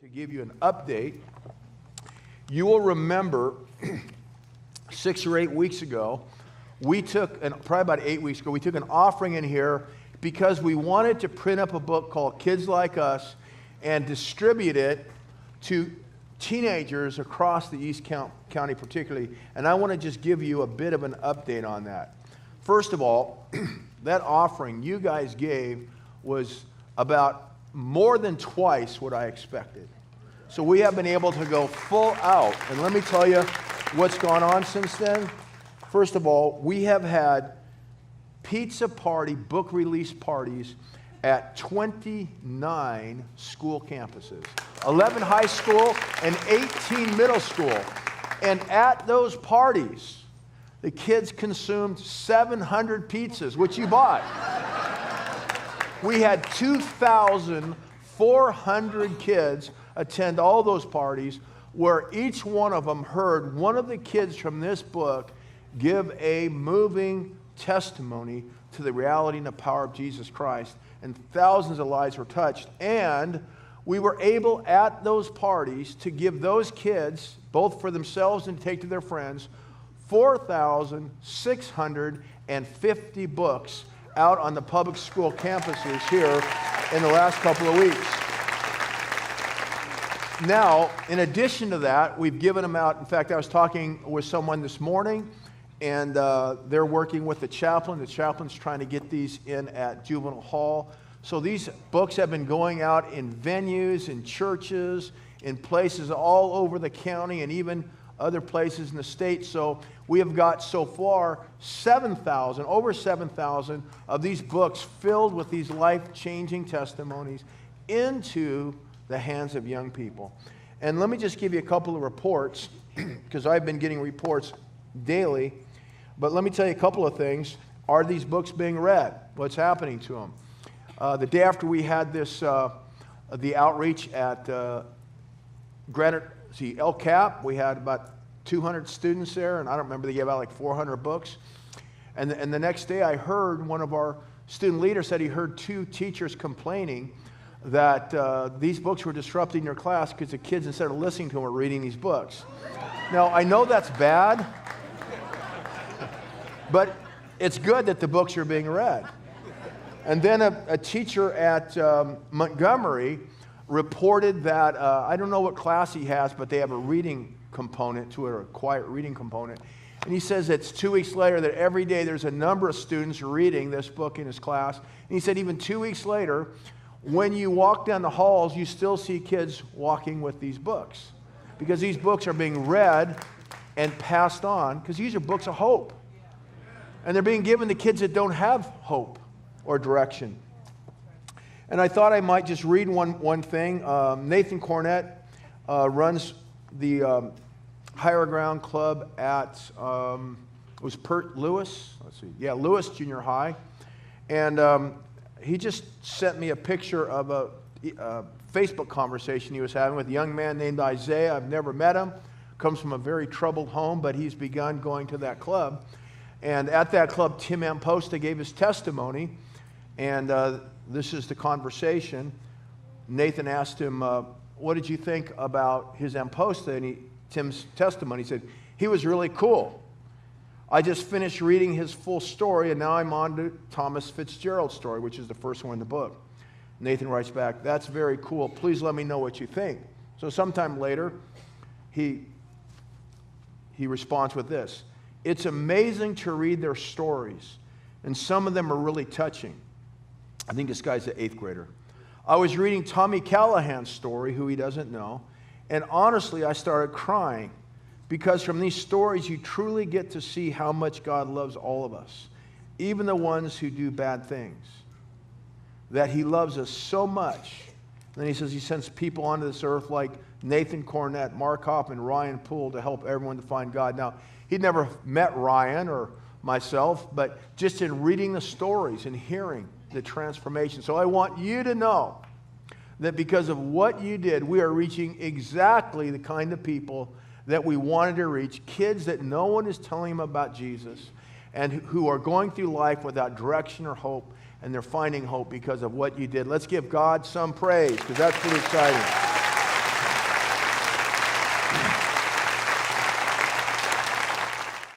to give you an update. You will remember 6 or 8 weeks ago, probably about 8 weeks ago, we took an offering in here because we wanted to print up a book called Kids Like Us and distribute it to teenagers across the East County particularly. And I want to just give you a bit of an update on that. First of all, that offering you guys gave was about more than twice what I expected. So we have been able to go full out. And let me tell you what's gone on since then. First of all, we have had pizza party, book release parties at 29 school campuses, 11 high school and 18 middle school. And at those parties, the kids consumed 700 pizzas, which you bought. We had 2,400 kids attend all those parties where each one of them heard one of the kids from this book give a moving testimony to the reality and the power of Jesus Christ. And thousands of lives were touched. And we were able at those parties to give those kids, both for themselves and to take to their friends, 4,650 books out on the public school campuses here in the last couple of weeks. Now, in addition to that, we've given them out. In fact, I was talking with someone this morning, and they're working with the chaplain. The chaplain's trying to get these in at Juvenile Hall. So these books have been going out in venues, in churches, in places all over the county, and even other places in the state. So we have got so far over 7,000 of these books filled with these life-changing testimonies into the hands of young people. And let me just give you a couple of reports, because I've been getting reports daily. But let me tell you a couple of things. Are these books being read? What's happening to them? The day after we had this, the outreach at El Cap, we had about 200 students there, and I don't remember, they gave out like 400 books. And the next day I heard one of our student leaders said he heard 2 teachers complaining that these books were disrupting their class because the kids, instead of listening to them, were reading these books. Now, I know that's bad, but it's good that the books are being read. And then a teacher at Montgomery reported that, I don't know what class he has, but they have a reading component to it, or a quiet reading component. And he says it's 2 weeks later that every day there's a number of students reading this book in his class. And he said even 2 weeks later, when you walk down the halls, you still see kids walking with these books, because these books are being read and passed on, because these are books of hope. And they're being given to kids that don't have hope or direction. And I thought I might just read one thing. Nathan Cornett runs the Higher Ground Club at, it was Pert Lewis? Let's see. Yeah, Lewis Junior High. And he just sent me a picture of a Facebook conversation he was having with a young man named Isaiah. I've never met him. Comes from a very troubled home, but he's begun going to that club. And at that club, Tim Amposta gave his testimony. And this is the conversation. Nathan asked him, what did you think about his Amposta? And Tim's testimony, he said, he was really cool. I just finished reading his full story, and now I'm on to Thomas Fitzgerald's story, which is the first one in the book. Nathan writes back, that's very cool. Please let me know what you think. So sometime later, he responds with this. It's amazing to read their stories, and some of them are really touching. I think this guy's an 8th grader. I was reading Tommy Callahan's story, who he doesn't know, and honestly, I started crying, because from these stories, you truly get to see how much God loves all of us, even the ones who do bad things, that he loves us so much. And then he says he sends people onto this earth like Nathan Cornett, Mark Hopp, and Ryan Poole to help everyone to find God. Now, he'd never met Ryan or myself, but just in reading the stories and hearing the transformation. So I want you to know that because of what you did, we are reaching exactly the kind of people that we wanted to reach, kids that no one is telling them about Jesus and who are going through life without direction or hope, and they're finding hope because of what you did. Let's give God some praise, because that's pretty exciting.